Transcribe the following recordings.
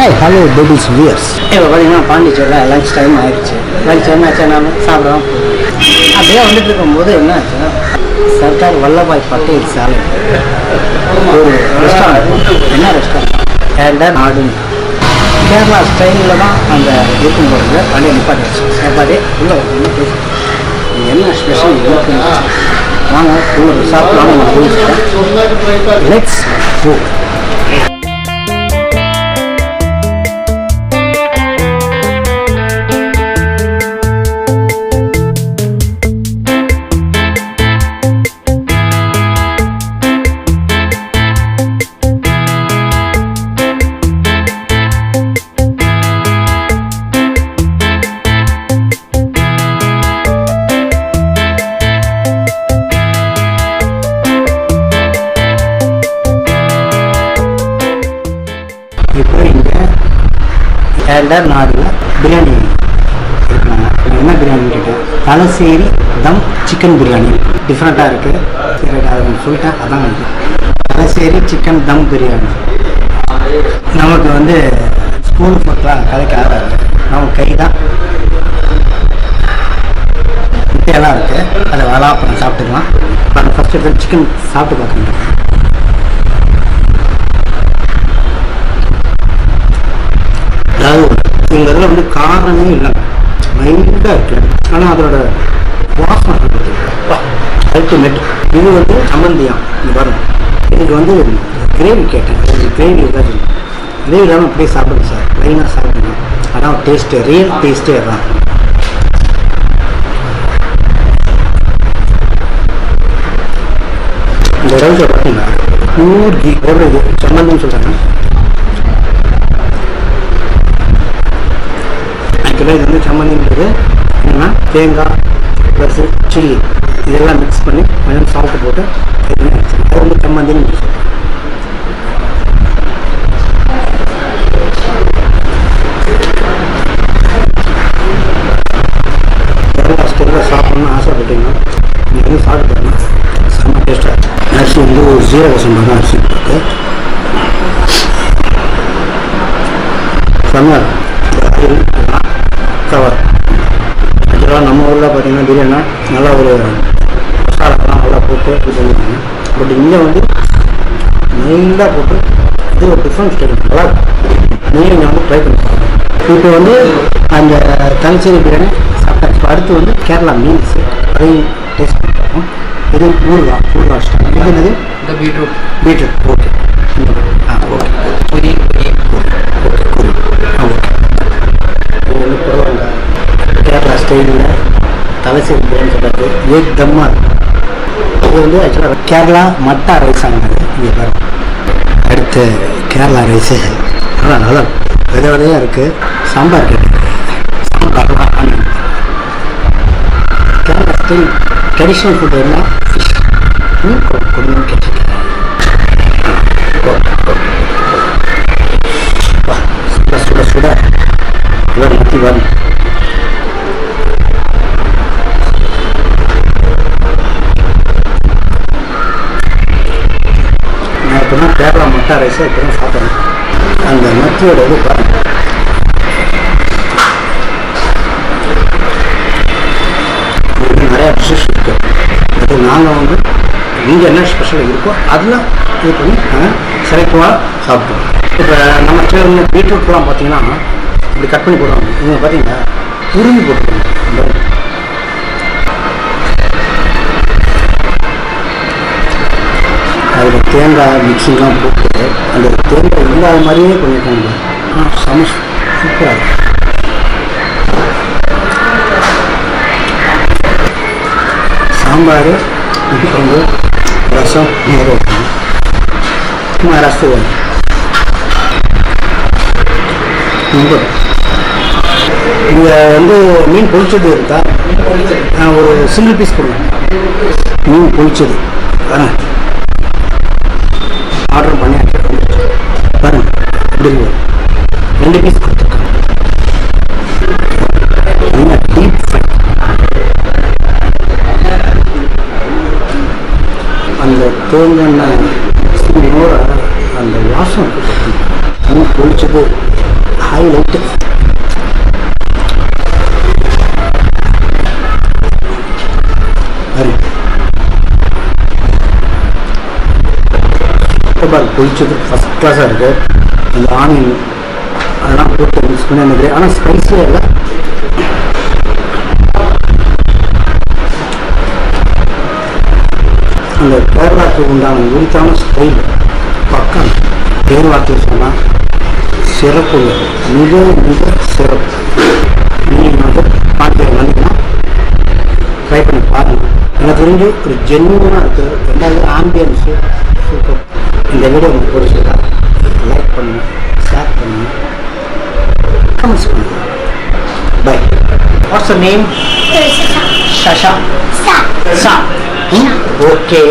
Hi, hello, babies viewers. இப்போ பார்த்தீங்கன்னா பாண்டிச்சேரியில் லஞ்ச் டைம் ஆயிடுச்சு. லஞ்ச் டைம் ஆச்சு நாம சாப்பிட்றோம். அப்படியே வந்துட்டு இருக்கும்போது என்ன ஆச்சுன்னா சர்தார் வல்லபாய் பட்டேல் சாலை ஒரு ரெஸ்டாரண்ட். என்ன ரெஸ்டாரண்ட்? கேரளா நாடு கேரளா ஸ்டைலில் தான் அந்த இருக்கும்பொழுது அப்படியே நிப்பாட்டி வச்சு நிப்பாட்டி உள்ளே வந்து என்ன ஸ்பெஷல் இருக்குன்னு வாங்க உங்களுக்கு சாப்பிடலாம். Let's go. இப்போ இங்கே கேரளா நாடில் பிரியாணி இருக்காங்க. என்ன பிரியாணி கேட்டேன், தலசேரி தம் சிக்கன் பிரியாணி. டிஃப்ரெண்ட்டாக இருக்குது. சரி, அதை சொல்லிட்டேன். அதான் வந்து தலசேரி சிக்கன் தம் பிரியாணி. நமக்கு வந்து ஸ்கூல் ஃபுட்லாம் கதைக்கு ஆகாது. நம்ம கை தான் முட்டையெல்லாம் இருக்குது. அதை வளாப்பழம் சாப்பிட்டுக்கலாம். அப்புறம் ஃபஸ்ட்டு எடுத்து சிக்கன் சாப்பிட்டு பார்க்கணும். அதாவது எங்கள் இதில் வந்து காரமே இல்லை, மைல்டாக இருக்குது. ஆனால் அதோட வாசம் இருக்குது அல்டிமேட். இது வந்து சம்மந்தியாம். இது வரும். இதுக்கு வந்து கிரேவி கேட்டேன். கிரேவி ஏதாச்சும் கிரேவி இல்லாமல் அப்படியே சாப்பிடுங்க சார், லைனாக சாப்பிடுங்க. அதான் டேஸ்ட்டு, ரியல் டேஸ்ட்டே தான். இந்த ரைஸை பார்த்தீங்கன்னா பியூர் கீ. எவ்வளோ இது சம்மந்தின்னு சொல்கிறாங்க. ஆக்சுவலாக இது வந்து சம்மந்தின்றது என்னென்னா தேங்காய் ப்ளஸ் சில்லி இதெல்லாம் மிக்ஸ் பண்ணி கொஞ்சம் சால்ட்டு போட்டு அது வந்து சம்மந்தின்னு சொல்லுவாங்க. கேரளா ஸ்டைலில் சாப்பிட்ணுன்னு ஆசைப்பட்டீங்கன்னா நீங்கள் வந்து சாப்பிட்டு செம்ம டேஸ்ட்டாக இருக்கும். அரிசி வந்து ஒரு ஜீரக சம்பா தான் அரிசி போட்டு செம்ம கவர். ஆக்சுவலாக நம்ம ஊரில் பார்த்தீங்கன்னா பிரியாணி நல்லா ஒரு மசாலாலாம் நல்லா போட்டு இது பண்ணிருக்காங்க. பட் இங்கே வந்து மெயினாக போட்டு இது ஒரு டிஃப்ரெண்ட் ஸ்டைல் நல்லா நீங்கள் வந்து ட்ரை பண்ணி பாருங்கள். இப்போ வந்து அந்த தலச்சேரி பிரியாணி சாப்பிட்டாச்சு. அடுத்து வந்து கேரளா மீல்ஸ் அதையும் டேஸ்ட் பண்ணி பார்ப்போம். இது ஊறுகாய் ஸ்டைல். இது என்னது? இந்த பீட்ரூட். ஓகே. ஓகே புரி ஓகே வந்து போடுவாங்க. கேரளா ஸ்டைலில் தலசேரி பிரியாணி சொல்கிறது ஏக் தம்மா. இது வந்து ஆக்சுவலாக கேரளா மட்டா ரைஸ் ஆனது. இங்கே பாருங்க. அடுத்து கேரளா ரைஸு நல்லா வித விதையாக இருக்குது. சாம்பார் கேட்டு sambar Kerala style traditional food எல்லாம் ஃபிஷ் கொடுங்கன்னு கேட்டிருக்கேன். சுட சுட இவர் மத்தி வரும். நான் இப்போ தான் கேரளா மட்டா ரைஸை இப்போ தான் சாப்பிட்றேன். அந்த மத்தியோட இது பாருங்க. நிறையா டிஷ்ஷஸ் இருக்குது. அது நாங்கள் வந்து இங்கே என்ன ஸ்பெஷல் இருக்கோ அதெல்லாம் இது பண்ணி நாங்கள் செலக்டிவாக சாப்பிடுவோம். இப்போ நம்ம சேர்ந்து பீட்ரூட்லாம் பார்த்தீங்கன்னா இப்படி கட் பண்ணி போடுவாங்க. இவங்க பார்த்தீங்கன்னா உருவி போட்டுருவாங்க. அதில் தேங்காய் மிக்சிங்லாம் போட்டு அந்த தேங்காய் இல்லாத மாதிரியே பண்ணியிருக்காங்க. செம சூப்பராக இருக்கும். சாம்பார் வந்து ரசம் ரசம் இங்கே வந்து மீன் பொழிச்சது இருக்கா? ஒரு சிங்கிள் பீஸ் கொடுங்க. மீன் பொழிச்சது ஆர்டர் பண்ணி பாருங்க. இப்படி 2 பீஸ் கொடுத்துருக்காங்க. Deep fry. அந்த தேங்காய் சூடினோட அந்த வாசம் மீன் பொழிச்சது ஹைலைட்டு. சூப்பர் பொரிச்சது ஃபஸ்ட் கிளாஸாக இருக்குது. அந்த ஆனியன் அதெல்லாம் போட்டு மிக்ஸ் பண்ணி அந்த ஆனால் ஸ்பைஸியாக இல்லை. அந்த கேரளாவுக்கு உண்டான உரித்தான ஸ்டைல் பக்கம் பேர் வார்த்தை சொன்னால் சிறப்பு, மிக மிக சிறப்பு. நீங்கள் வந்து பாண்டியர் வந்தீங்கன்னா ட்ரை பண்ணி பாருங்கள். எனக்கு தெரிஞ்சு ஒரு ஜென்யூனாக இருக்குது. ரெண்டாவது ஆம்பியன்ஸு சூப்பர். இந்த வீடியோ உங்களுக்கு பிடிச்சிருக்கா லைக் பண்ணுங்கள், ஷேர் பண்ணுங்கள், கமெண்ட்ஸ் பண்ணுங்கள். Bye. What's your name? Shasha. Sa. Okay.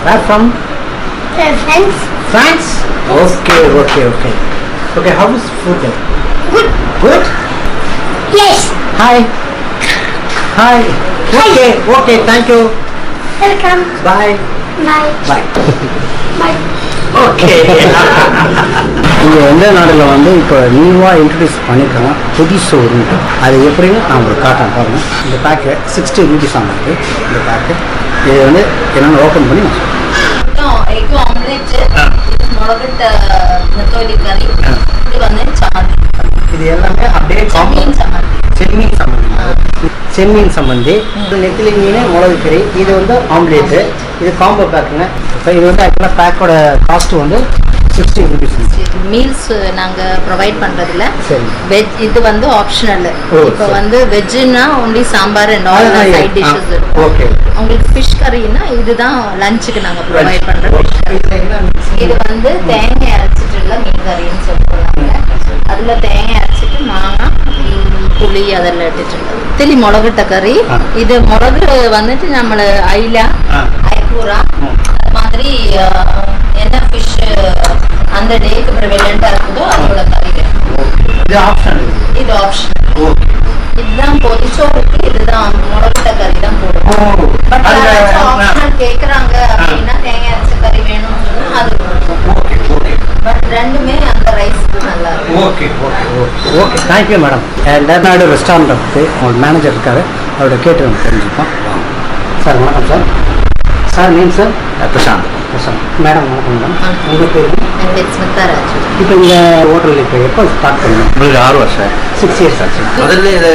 Where from? France. France? Okay. Okay, how is food there? Good. Good? Yes. Hi. Okay, thank you. Welcome. Bye. Okay. இங்கே எந்த நாடில் வந்து இப்போ நியூவாக இன்ட்ரடியூஸ் பண்ணியிருக்காங்க புதிசு ஒரு. அது எப்படின்னு நான் உங்களுக்கு காட்டேன் பாருங்கள். இந்த பேக்கு 60 ரூபீஸ் ஆனது. இந்த பேக்கு இது வந்து என்னென்னு ஓப்பன் பண்ணி எக் ஆம்லெட், முளகட்ட நெத்தோலி கறி, இது வந்து சம்மந்தி. இது எல்லாமே அப்படியே செம்மீன் சம்மந்தி, நெத்திலி மீன், மிளகு கறி. இது வந்து ஆம்லேட்டு. இது காம்போ பேக்குங்க. இது வந்து ஆக்சுவலாக பேக்கோட காஸ்ட்டு வந்து 60 ரூபீஸ். மீல்ஸ் நாங்கள் ப்ரொவைட் பண்ணுறதில்ல. சரி. வெஜ் இது வந்து ஆப்ஷனல். இப்போ வந்து வெஜ்ஜுன்னா only sambar and all side dishes இருக்கும். ஓகே. உங்களுக்கு ஃபிஷ் கறின்னா இதுதான் லஞ்சுக்கு நாங்கள் ப்ரொவைட் பண்ணுறோம். இது வந்து தேங்காய் அரைச்சிட்டு இல்லை மீன் கறின்னு சொல்லுவாங்க. அதில் தேங்காய் அரைச்சிட்டு மாங்காய், புளி அதெல்லாம் எடுத்துட்டு தெளி மிளகுட்ட கறி. இது மிளகு வந்துட்டு நம்மளை ஐலா, ஐக்கூரா அது மாதிரி என்ன ஃபிஷ் அந்த டேக்கு ப்ரிவெலண்டாக இருக்குதோ அதோட கறி வேணும். இது ஆப்ஷன். இதுதான் பொதிச்சோருக்கு இதுதான் முளகுட்ட கறி தான் போடுவோம். பட் ஆப்ஷனல் கேட்குறாங்க அப்படின்னா தேங்காய் அரைச்ச கறி வேணும்னு சொன்னா அது பட் ரெண்டுமே அந்த ரைஸ்க்கு நல்லா இருக்கும். Okay thank you madam. லெர்னாடு ரெஸ்டாரண்ட் உங்களுக்கு மேனேஜர் இருக்காரு, அவரோட கேட்டு நம்ம தெரிஞ்சுப்போம். சார் வணக்கம் sir. Sir name sir? Prashanth. Madam வணக்கம் மேடம். உங்கள் பேர்? என் பேர் ஸ்மிதாராஜ். இப்போ இந்த ஹோட்டலில் இப்போ எப்போ ஸ்டார்ட் பண்ணணும்? உங்களுக்கு 6 வருஷம். 6 இயர்ஸ் ஆச்சு. முதல்ல இது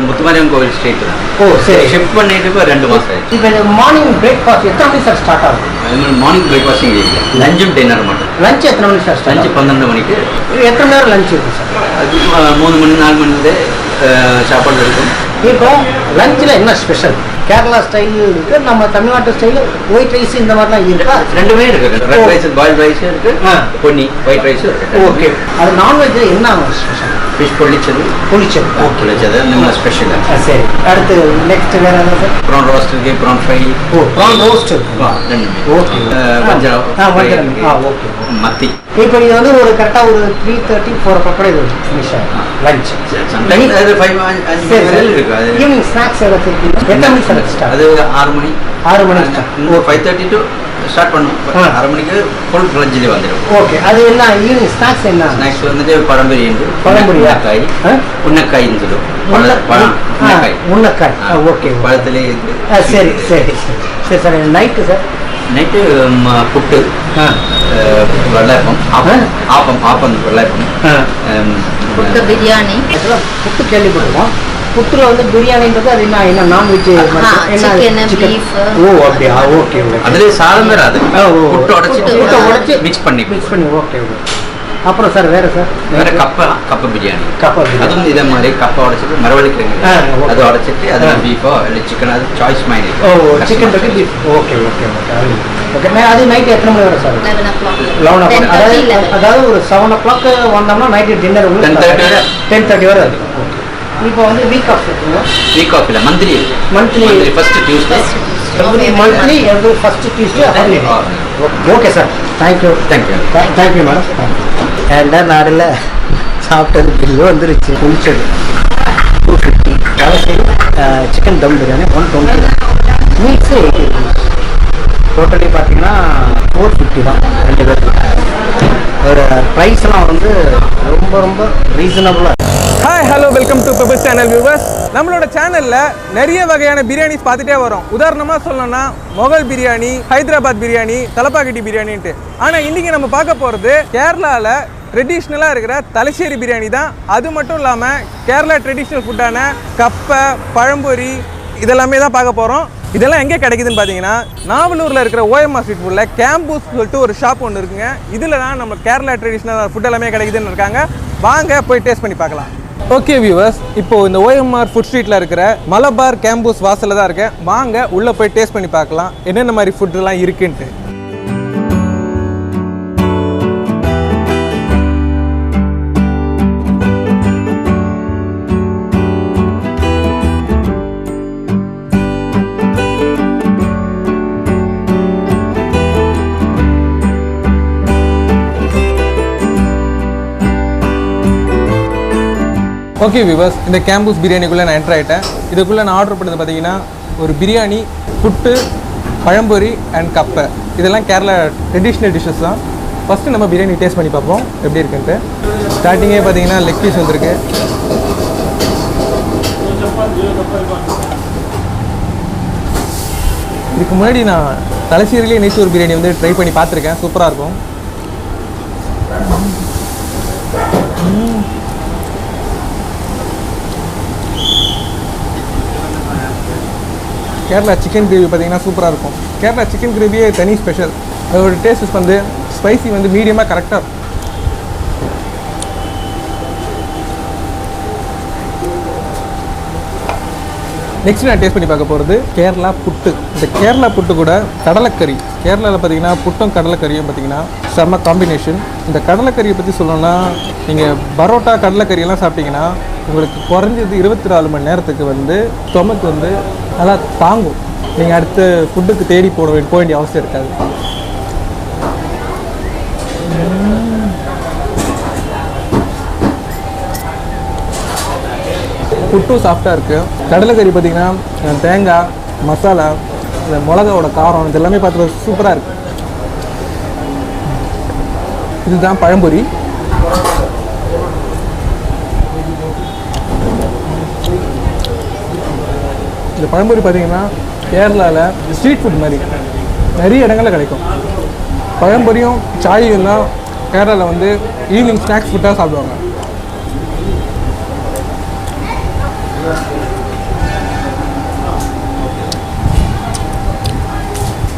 முத்துமாரியம் கோவில் ஸ்ட்ரீட் தான். ஓ சரி. ஷிஃப்ட் பண்ணிட்டு இப்போ 2 மாதம் ஆயிடுச்சு. இப்போ இந்த மார்னிங் பிரேக்ஃபாஸ்ட் எத்தனை மணிக்கு சார் ஸ்டார்ட் ஆகும்? மார்னிங் பிரேக்ஃபாஸ்ட் இங்கே இல்லை, லஞ்சும் டின்னர் மட்டும். லஞ்ச் எத்தனை மணிக்கு சார்? லஞ்சு 12 மணிக்கு. எத்தனை நேரம் லஞ்ச் இருக்கும் சார்? அது 3 மணி 4 மணிலேருந்து சாப்பாடு இருக்கும். இப்போ லஞ்சில் என்ன ஸ்பெஷல்? கேரளா ஸ்டைல் இருக்கு, நம்ம தமிழ்நாட்டு ஸ்டைல் ஒயிட் ரைஸ் இந்த மாதிரிலாம் இருக்கா? ரெண்டுமே இருக்கு. ரெட் ரைஸ், பாயில் ரைஸ் இருக்கு, பொன்னி ஒயிட் ரைஸ் இருக்கு. ஓகே. அது நான்வெஜ்ஜில் என்ன ஸ்பெஷல்? ஃபிஷ் பொள்ளிச்சது. பொள்ளிச்சது நம்ம ஸ்பெஷல். சரி. அடுத்து நெக்ஸ்ட் வேற என்ன சார்? ப்ரான் ரோஸ்ட் இருக்கு, ப்ரான் ஃப்ரை. ப்ரான் ரோஸ்ட் இருக்கு. ரெண்டுமே. ஓகே. வஞ்சரம். ஓகே. மத்தி. இப்போ இது வந்து ஒரு கரெக்டாக ஒரு 3:30 4 o'clock இது ஃபினிஷ் ஆகும் லஞ்ச். சம்டைம்ஸ் அது 5-5 இருக்கு. அது ஈவினிங் ஸ்நாக்ஸ் எதாவது இருக்கீங்க? எத்தனை மணிக்கு சார் ஸ்டார்ட்? அது 6 மணி. 6 மணி. 5:30 to ஸ்டார்ட் பண்ணுவோம். 6 மணிக்கு ஃபுல் ஃப்ளெட்ஜ்லேயே வந்துடும். ஓகே. அது என்ன ஈவினிங் ஸ்நாக்ஸ் என்ன? ஸ்நாக்ஸ் வந்துட்டு பழம்பெரி உண்டு. பழம்பெரியாக்காய், உன்னக்காயின்னு சொல்லுவோம். உன்னக்காய். ஓகே. பழத்துலேயே இருக்கு. சரி சரி சரி சார். Night sir? நைட்டு புட்டு, வெள்ளாப்பம், ஆப்பம் வெள்ளாப்பம், புட்டு பிரியாணி. புட்டு கேள்விப்பட்டிருக்கோம். புட்டுல வந்து பிரியாணின்றது அது என்ன நான்வெஜ்? சிக்கன், ஓ அப்படியா? ஓகே. அதுலேயே சாதம் வராது. புட்டு உடச்சி மிக்ஸ் பண்ணி. ஓகே. அப்புறம் சார் வேற சார்? வேற கப்பை பிரியாணி. அதுவும் இதே மாதிரி கப்பை உடச்சிட்டு மரவள்ளிக்கிழங்கு அதை உடச்சிட்டு அதில் பீஃபோ இல்லை சிக்கன், அது சாய்ஸ் மாதிரி. Chicken beef. ஓகே. அது நைட்டு எத்தனை மணி வரும் சார்? 11 o'clock. 11 o'clock. அதாவது ஒரு 7 o'clock வந்தோம்னா நைட்டு டின்னர் 10:30 வரை இருக்கும். இப்போ வந்து வீக் ஆஃப் இருக்குங்களா? வீக் ஆஃப் இல்லை, monthly first Tuesday. Monthly every first Tuesday. Okay sir. Thank you madam. ஏன்டா நாடில் சாப்பிட்டது பில்லு வந்துருச்சு. குளிச்சது 250. கடைசி சிக்கன் தம் பிரியாணி 120. மீல்ஸு 80. டோட்டலி பார்த்தீங்கன்னா 450 தான் 2 பேருக்கு. ஒரு ப்ரைஸ்லாம் வந்து ரொம்ப ரொம்ப ரீசனபுளாக. Hi hello welcome to Pebbles channel viewers. நம்மளோட சேனலில் நிறைய வகையான பிரியாணிஸ் பார்த்துட்டே வரோம். உதாரணமாக சொல்லணும்னா மொகல் பிரியாணி, ஹைதராபாத் பிரியாணி, தலப்பாக்கட்டி பிரியாணின்ட்டு. ஆனால் இன்றைக்கி நம்ம பார்க்க போகிறது கேரளாவில் ட்ரெடிஷ்னலாக இருக்கிற தலச்சேரி பிரியாணி தான். அது மட்டும் இல்லாமல் கேரளா ட்ரெடிஷ்னல் ஃபுட்டான கப்பை, பழம்பொரி இதெல்லாமே தான் பார்க்க போகிறோம். இதெல்லாம் எங்கே கிடைக்குதுன்னு பார்த்தீங்கன்னா நாவலூரில் இருக்கிற ஓஎம்ஆர் ஸ்ட்ரீட் ஃபுட்டில் கேம்பூஸ் சொல்லிட்டு ஒரு ஷாப் ஒன்று இருக்குங்க. இதில் தான் நம்ம கேரளா ட்ரெடிஷ்னல் ஃபுட் எல்லாமே கிடைக்குதுன்னு இருக்காங்க. வாங்க போய் டேஸ்ட் பண்ணி பார்க்கலாம். ஓகே வியூவர்ஸ், இப்போது இந்த ஓஎம்ஆர் ஃபுட் ஸ்ட்ரீட்டில் இருக்கிற மலபார் கேம்பூஸ் வாசலில் தான் இருக்கேன். வாங்க உள்ளே போய் டேஸ்ட் பண்ணி பார்க்கலாம் என்னென்ன மாதிரி ஃபுட்டுலாம் இருக்குன்ட்டு. ஓகே வியூவர்ஸ், இந்த கேம்பூஸ் பிரியாணிக்குள்ளே நான் என்ட்ரு ஆகிட்டேன். இதுக்குள்ளே நான் ஆர்டர் பண்ணது பார்த்தீங்கன்னா ஒரு பிரியாணி, புட்டு, பழம்பொரி அண்ட் கப்பை. இதெல்லாம் கேரளா ட்ரெடிஷ்னல் டிஷ்ஷஸ் தான். ஃபஸ்ட்டு நம்ம பிரியாணி டேஸ்ட் பண்ணி பார்ப்போம் எப்படி இருக்குன்ட்டு. ஸ்டார்டிங்கே பார்த்தீங்கன்னா லெக் பீஸ் வந்திருக்கு. இதுக்கு முன்னாடி நான் தலச்சேரியிலே நெய்ச்சோறு பிரியாணி வந்து ட்ரை பண்ணி பார்த்துருக்கேன். சூப்பராக இருக்கும். கேரளா சிக்கன் கிரேவி பார்த்தீங்கன்னா சூப்பராக இருக்கும். கேரளா சிக்கன் கிரேவியே தனி ஸ்பெஷல். அதோட டேஸ்ட் வந்து ஸ்பைசி வந்து மீடியமாக கரெக்டாக இருக்கும். நெக்ஸ்ட் நான் டேஸ்ட் பண்ணி பார்க்க போகிறது கேரளா புட்டு. இந்த கேரளா புட்டு கூட கடலைக்கறி. கேரளாவில் பார்த்தீங்கன்னா புட்டும் கடலைக்கறியும் பார்த்தீங்கன்னா செம்ம காம்பினேஷன். இந்த கடலைக்கறியை பற்றி சொல்லணும்னா நீங்கள் பரோட்டா கடலைக்கறியெல்லாம் சாப்பிட்டீங்கன்னா உங்களுக்கு குறைஞ்சது 24 மணி நேரத்துக்கு வந்து ஸ்டொமக் வந்து நல்லா தாங்கும். நீங்கள் அடுத்த ஃபுட்டுக்கு தேடி போக வேண்டிய அவசியம் இருக்காது. புட்டும் சாஃப்டாக இருக்குது. கடலைக்கறி பார்த்திங்கன்னா தேங்காய், மசாலா, இந்த மிளகாவோட காரம் இது எல்லாமே பார்த்து சூப்பராக இருக்குது. இதுதான் பழம்பொரி. இந்த பழம்பொரி பார்த்திங்கன்னா கேரளாவில் ஸ்ட்ரீட் ஃபுட் மாதிரி நிறைய இடங்களில் கிடைக்கும். பழம்பொரியும் சாயும் தான் கேரளாவில் வந்து ஈவினிங் ஸ்நாக்ஸ் ஃபுட்டாக சாப்பிடுவாங்க.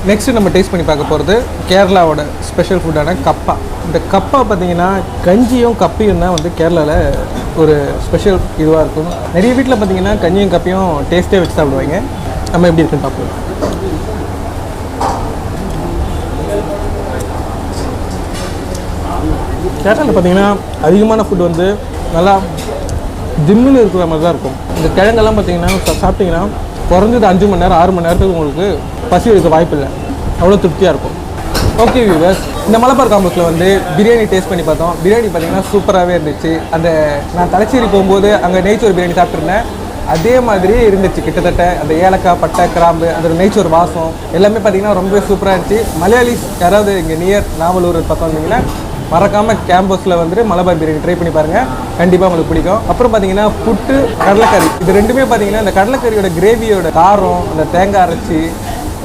நெக்ஸ்ட்டு நம்ம டேஸ்ட் பண்ணி பார்க்க போகிறது கேரளாவோட ஸ்பெஷல் ஃபுட்டான கப்பா. இந்த கப்பா பார்த்திங்கன்னா கஞ்சியும் கப்பியும் தான் வந்து கேரளாவில் ஒரு ஸ்பெஷல் இதுவாக இருக்கும். நிறைய வீட்டில் பார்த்திங்கன்னா கஞ்சியும் கப்பியும் டேஸ்ட்டே வச்சு சாப்பிடுவாங்க. நம்ம எப்படி இருக்குன்னு பார்ப்போம். கேரளாவில் பார்த்திங்கன்னா அதிகமான ஃபுட் வந்து நல்லா ஜிம்மில் இருக்கிற மாதிரி தான் இருக்கும். இந்த கிழங்கெல்லாம் பார்த்திங்கன்னா சாப்பிட்டிங்கன்னா குறைஞ்சது 5 மணி நேரம் 6 மணி நேரத்துக்கு உங்களுக்கு பசி எடுக்க வாய்ப்பு இல்லை. அவ்வளோ திருப்தியாக இருக்கும். ஓகே வியூவர்ஸ், இந்த மலபார் காம்பஸில் வந்து பிரியாணி டேஸ்ட் பண்ணி பார்த்தோம். பிரியாணி பார்த்திங்கன்னா சூப்பராகவே இருந்துச்சு. அந்த நான் தலச்சேரி போகும்போது அங்கே நெய்ச்சோறு பிரியாணி சாப்பிட்ருந்தேன். அதே மாதிரியே இருந்துச்சு. கிட்டத்தட்ட அந்த ஏலக்காய், பட்டை, கிராம்பு, அந்த நெய்ச்சோறு வாசம் எல்லாமே பார்த்திங்கன்னா ரொம்பவே சூப்பராக இருந்துச்சு. மலையாளிஸ் யாராவது இங்கே நியர் நாவலூர் பக்கம் வந்தீங்கன்னா மறக்காமல் கேம்பஸில் வந்துட்டு மலபார் பிரியாணி ட்ரை பண்ணி பாருங்கள். கண்டிப்பாக உங்களுக்கு பிடிக்கும். அப்புறம் பார்த்தீங்கன்னா புட்டு, கடலைக்கறி இது ரெண்டுமே பார்த்தீங்கன்னா இந்த கடலைக்கறியோட கிரேவியோட காரம், அந்த தேங்காய் அரைச்சி,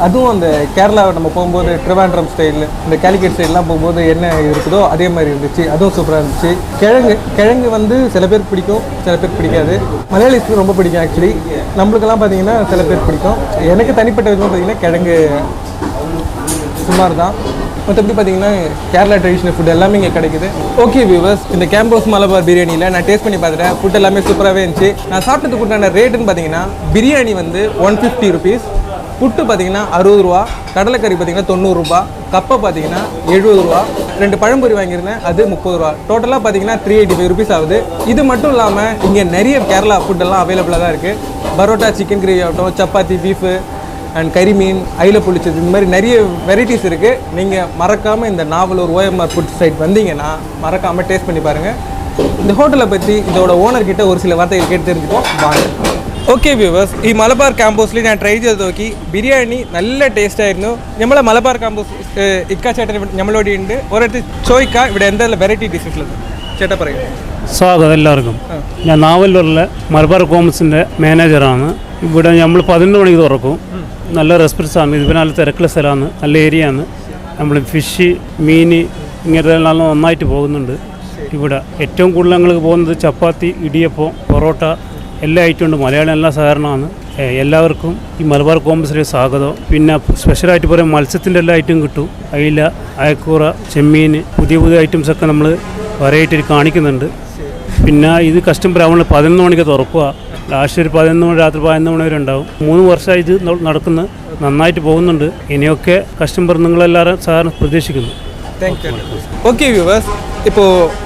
அதுவும் அந்த கேரளாவை நம்ம போகும்போது ட்ரிவாண்ட்ரம் ஸ்டைல், இந்த கேலிக்கட் ஸ்டைல்லாம் போகும்போது என்ன இருக்குதோ அதே மாதிரி இருந்துச்சு. அதுவும் சூப்பராக இருந்துச்சு. கிழங்கு வந்து சில பேருக்கு பிடிக்கும், சில பேருக்கு பிடிக்காது. மலையாளிஸ்க்கு ரொம்ப பிடிக்கும். ஆக்சுவலி நம்மளுக்கெல்லாம் பார்த்தீங்கன்னா சில பேருக்கு பிடிக்கும். எனக்கு தனிப்பட்ட விதமாக பார்த்தீங்கன்னா கிழங்கு சுமார் தான். மற்றபடி பார்த்தீங்கன்னா கேரளா ட்ரெடிஷ்னல் ஃபுட் எல்லாமே இங்கே கிடைக்குது. ஓகே வியூவர்ஸ், இந்த கேம்பஸ் மலபார் பிரியாணியில் நான் டேஸ்ட் பண்ணி பார்த்துட்டேன். ஃபுட் எல்லாமே சூப்பராகவே இருந்துச்சு. நான் சாப்பிட்டதுக்கு உண்டான ரேட்டுன்னு பார்த்தீங்கன்னா பிரியாணி வந்து 150 ருபீஸ், புட்டு பார்த்தீங்கன்னா 60 ரூபா, கடலைக்கறி பார்த்தீங்கன்னா 90 ரூபா, கப்பை பார்த்தீங்கன்னா 70 ரூபா, 2 பழம்பொரி வாங்கியிருந்தேன் அது 30 ரூபா. டோட்டலாக பார்த்தீங்கன்னா 385 ருபீஸ் ஆகுது. இது மட்டும் இல்லாமல் இங்கே நிறைய கேரளா ஃபுட்டெல்லாம் அவைலபிளாக தான் இருக்குது. பரோட்டா, சிக்கன் கிரேவி ஆகட்டும், சப்பாத்தி, பீஃபு அண்ட் கறி மீன், ஐல புளிச்சது, இந்த மாதிரி நிறைய வெரைட்டிஸ் இருக்குது. நீங்கள் மறக்காமல் இந்த நாவலூர் ஓஎம்ஆர் ஃபுட் சைட் வந்தீங்கன்னா மறக்காமல் டேஸ்ட் பண்ணி பாருங்கள். இந்த ஹோட்டலை பற்றி இதோட ஓனர்கிட்ட ஒரு சில வார்த்தைகள் கேட்டு தெரிஞ்சுப்போம் வாங்க. ഓക്കെ വ്യൂവേഴ്സ് ഈ മലബാർ ക്യാമ്പസിൽ ഞാൻ ട്രൈ ചെയ്ത് നോക്കി ബിരിയാണി നല്ല ടേസ്റ്റ് ആയിരുന്നു നമ്മളെ മലബാർ ക്യാമ്പസ് ഇക്ക ചേട്ടൻ നമ്മളോട് ഉണ്ട് ഒരിടത്ത് ചോദിക്കാം ഇവിടെ എന്തെല്ലാം വെറൈറ്റി ഡിഷസ് ഉള്ളത് ചേട്ടാ പറയൂ സ്വാഗതം എല്ലാവർക്കും ഞാൻ നാവല്ലൂരിലെ മലബാർ കോമസിൻ്റെ മാനേജറാണ് ഇവിടെ നമ്മൾ 11 മണിക്ക് തുറക്കും നല്ല റെസ്പെക്ട്സാണ് ഇത് നല്ല തിരക്കുള്ള സ്ഥലമാണ് നല്ല ഏരിയ ആണ് നമ്മൾ ഫിഷ് മീൻ ഇങ്ങനത്തെ നല്ല നന്നായിട്ട് പോകുന്നുണ്ട് ഇവിടെ ഏറ്റവും കൂടുതൽ ഞങ്ങൾ പോകുന്നത് ചപ്പാത്തി ഇടിയപ്പം പൊറോട്ട എല്ലാ ഐറ്റം ഉണ്ട് മലയാളം എല്ലാ സഹകരണമാണ് എല്ലാവർക്കും ഈ മലബാർ കോമ്പസിലേക്ക് സ്വാഗതം പിന്നെ സ്പെഷ്യലായിട്ട് പറയും മത്സ്യത്തിൻ്റെ എല്ലാ ഐറ്റം കിട്ടും അയില അയക്കൂറ ചെമ്മീൻ പുതിയ പുതിയ ഐറ്റംസൊക്കെ നമ്മൾ വെറൈറ്റി കാണിക്കുന്നുണ്ട് പിന്നെ ഇത് കസ്റ്റമർ നമ്മൾ 11 മണിക്ക് തുറക്കുക ലാസ്റ്റ് ഒരു 11 മണി രാത്രി 11 മണി വരെ ഉണ്ടാവും 3 വർഷമായി ഇത് നടക്കുന്നത് നന്നായിട്ട് പോകുന്നുണ്ട് ഇനിയൊക്കെ കസ്റ്റമർ നിങ്ങളെല്ലാവരും സാധാരണ പ്രതീക്ഷിക്കുന്നു ஓகே வியூவர்ஸ் இப்போ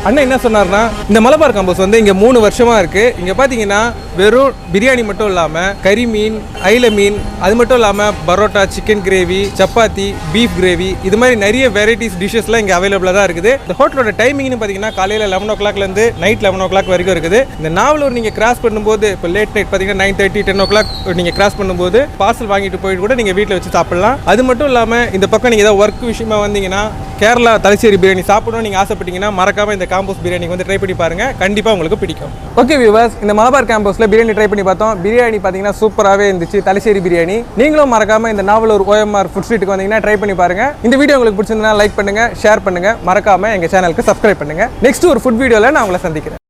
அண்ணன் என்ன சொன்னார்னா இந்த மலபார் காம்பஸ் வந்து இங்கே 3 வருஷமாக இருக்குது இங்கே பார்த்தீங்கன்னா வெறும் பிரியாணி மட்டும் இல்லாமல் கறி மீன் ஐல மீன் அது மட்டும் இல்லாமல் parotta chicken gravy chapati beef gravy இது மாதிரி நிறைய வெரைட்டிஸ் டிஷ்ஷஸ்லாம் இங்கே அவைலபிளாக தான் இருக்குது இந்த ஹோட்டலோட டைமிங்னு பார்த்தீங்கன்னா காலையில் 11 o'clockலேருந்து நைட் 11 o'clock வரைக்கும் இருக்குது இந்த நாவலூர் நீங்கள் கிராஸ் பண்ணும்போது இப்போ லேட் நைட் பார்த்தீங்கன்னா 9:30 10 o'clock நீங்கள் கிராஸ் பண்ணும்போது பார்சல் வாங்கிட்டு போயிட்டு கூட நீங்கள் வீட்டில் வச்சு சாப்பிடலாம் அது மட்டும் இல்லாமல் இந்த பக்கம் நீங்கள் ஏதாவது ஒர்க் விஷயமா வந்தீங்கன்னா கேரளா தலச்சேரி பிரியாணி சாப்பிடணும் நீங்கள் ஆசைப்பட்டீங்கன்னா மறக்காம இந்த காம்பஸ் பிரியாணி வந்து ட்ரை பண்ணி பாருங்க கண்டிப்பாக உங்களுக்கு பிடிக்கும் ஓகே வியூவர்ஸ் இந்த மலபார் கேம்பஸில் பிரியாணி ட்ரை பண்ணி பார்த்தோம் பிரியாணி பார்த்தீங்கன்னா சூப்பராகவே இருந்துச்சு தலச்சேரி பிரியாணி நீங்களும் மறக்காம இந்த நாவலூர் OMR ஃபுட் ஸ்ட்ரீட்டுக்கு வந்தீங்கன்னா ட்ரை பண்ணி பாருங்க இந்த வீடியோ உங்களுக்கு பிடிச்சிருந்தா லைக் பண்ணுங்க ஷேர் பண்ணுங்க மறக்காம எங்கள் சேனலுக்கு சப்ஸ்கிரைப் பண்ணுங்க நெக்ஸ்ட் ஒரு ஃபுட் வீடியோவில் நான் உங்களை சந்திக்கிறேன்